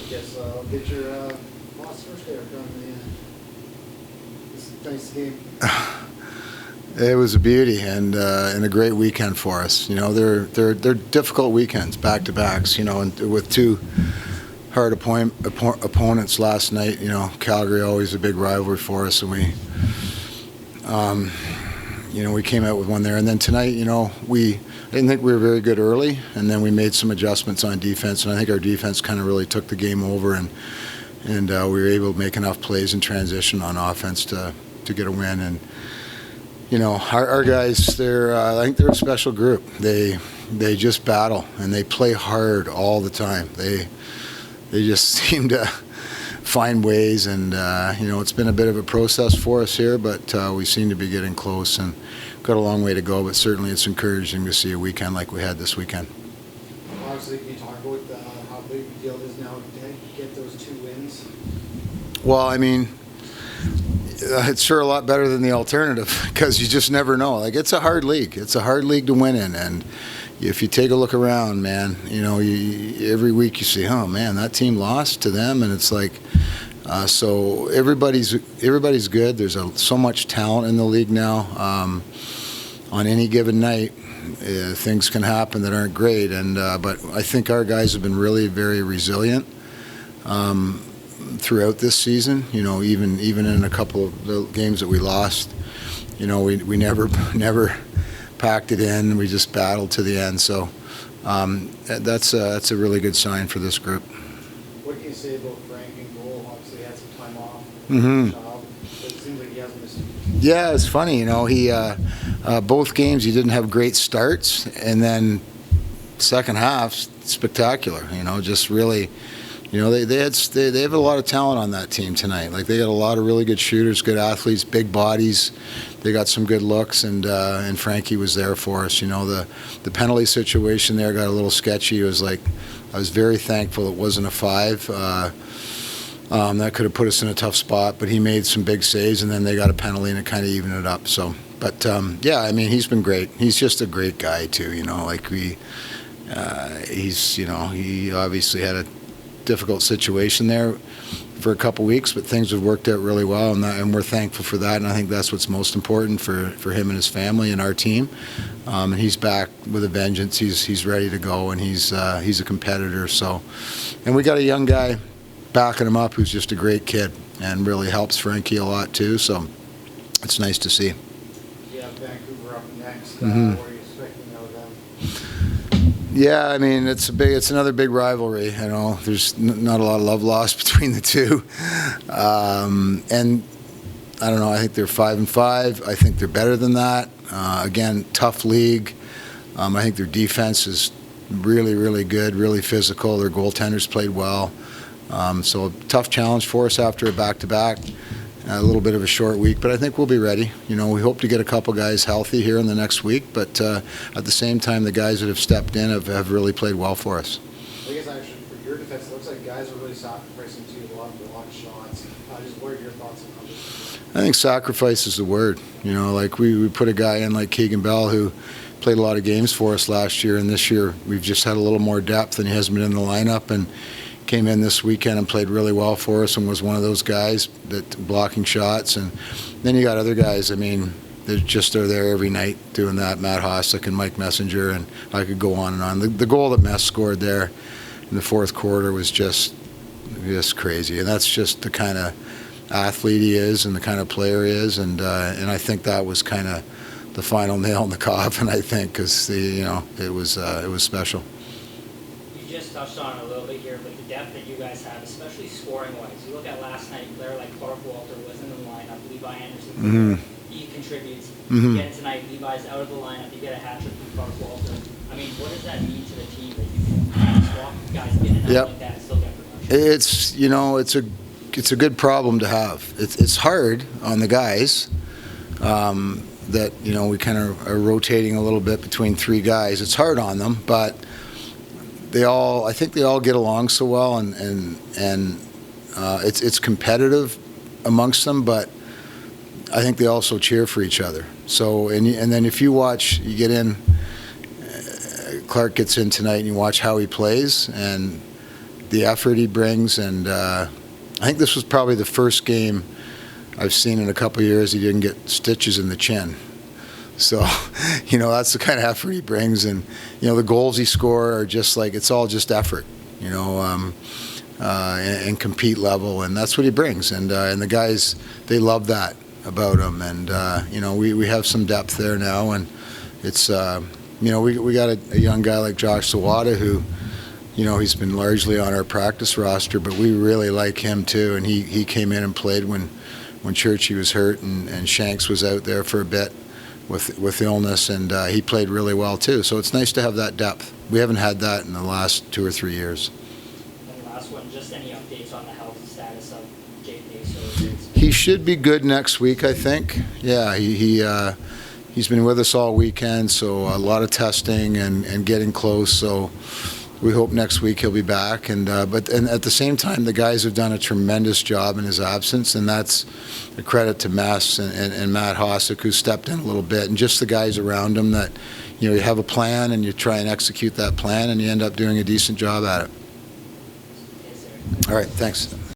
guess I'll get your boss first there on this nice game. It was a beauty and a great weekend for us. You know, they're difficult weekends, back-to-backs. You know, and with two hard opponents last night. You know, Calgary always a big rivalry for us, and we came out with one there. And then tonight, you know, I didn't think we were very good early, and then we made some adjustments on defense, and I think our defense kind of really took the game over, and we were able to make enough plays in transition on offense to get a win. And you know, our guys, I think they're a special group. They just battle and they play hard all the time. They just seem to find ways, and you know, it's been a bit of a process for us here, but we seem to be getting close and got a long way to go. But certainly, it's encouraging to see a weekend like we had this weekend. Obviously, can you talk about how big the deal is now to get those 2 wins? Well, I mean, it's sure a lot better than the alternative because you just never know. Like, it's a hard league. It's a hard league to win in, and if you take a look around, man, you know, every week you see, oh man, that team lost to them, and it's like, so everybody's good. There's so much talent in the league now. On any given night, things can happen that aren't great, and but I think our guys have been really very resilient throughout this season. You know, even in a couple of the games that we lost, you know, we never packed it in. We just battled to the end. So that's a really good sign for this group. What can you say about Frank and goal? Obviously, he had some time off. Mm-hmm. But it seems like he hasn't missed. Yeah, it's funny. You know, he both games he didn't have great starts, and then second half spectacular. You know, just really. You know, they have a lot of talent on that team tonight. Like, they got a lot of really good shooters, good athletes, big bodies. They got some good looks, and Frankie was there for us. You know, the penalty situation there got a little sketchy. It was like, I was very thankful it wasn't a 5. That could have put us in a tough spot, but he made some big saves, and then they got a penalty, and it kind of evened it up. So, but yeah, I mean, he's been great. He's just a great guy too. You know, like he obviously had a difficult situation there for a couple weeks, but things have worked out really well, and we're thankful for that. And I think that's what's most important for him and his family and our team. And he's back with a vengeance. He's ready to go, and he's a competitor. So, and we got a young guy backing him up who's just a great kid and really helps Frankie a lot too. So it's nice to see. Yeah, Vancouver up next. Mm-hmm. What are you expecting out of them? Yeah, I mean, it's another big rivalry. You know, there's not a lot of love lost between the two, and I don't know. I think they're 5-5. I think they're better than that. Again, tough league. I think their defense is really, really good, really physical. Their goaltenders played well. So a tough challenge for us after a back-to-back. A little bit of a short week, but I think we'll be ready. You know, we hope to get a couple guys healthy here in the next week, but at the same time, the guys that have stepped in have really played well for us. I guess actually for your defense, it looks like guys are really sacrificing too, a lot of shots. Just what are your thoughts on this? I think sacrifice is the word. You know, like we put a guy in like Keegan Bell who played a lot of games for us last year, and this year we've just had a little more depth, and he hasn't been in the lineup, and came in this weekend and played really well for us and was one of those guys that blocking shots. And then you got other guys, I mean, they're there every night doing that. Matt Hossack and Mike Messenger, and I could go on and on. The goal that Mess scored there in the fourth quarter was just crazy, and that's just the kind of athlete he is and the kind of player he is, and I think that was kind of the final nail in the coffin, I think, because it was special. You just touched on it a little bit here, but the depth that you guys have, especially scoring-wise. You look at last night, a player like Clark Walter wasn't in the lineup. Levi Anderson, Mm-hmm. he contributes. Mm-hmm. Again tonight, Levi's out of the lineup. You get a hat trick from Clark Walter. I mean, what does that mean to the team that you can swap guys in and out like that and still get production? It's a good problem to have. It's hard on the guys that we kind of are rotating a little bit between 3 guys. It's hard on them, but I think they all get along so well, and it's competitive amongst them, but I think they also cheer for each other. So and then if you get in, Clark gets in tonight, and you watch how he plays, and the effort he brings, and I think this was probably the first game I've seen in a couple of years he didn't get stitches in the chin. So, that's the kind of effort he brings, and the goals he scores are just like, it's all just effort, and compete level, and that's what he brings, and the guys, they love that about him, and we have some depth there now, and it's we got a young guy like Josh Sawada who, he's been largely on our practice roster, but we really like him too, and he came in and played when Churchy was hurt, and Shanks was out there for a bit with illness, and he played really well too. So it's nice to have that depth. We haven't had that in the last 2 or 3 years. And last one, just any updates on the health status of Jake Naso? He should be good next week, I think. Yeah, he's been with us all weekend, so a lot of testing and getting close. So we hope next week he'll be back. And at the same time, the guys have done a tremendous job in his absence, and that's a credit to Mess and Matt Hossack, who stepped in a little bit, and just the guys around him that, you have a plan and you try and execute that plan, and you end up doing a decent job at it. Yes, sir. All right, thanks.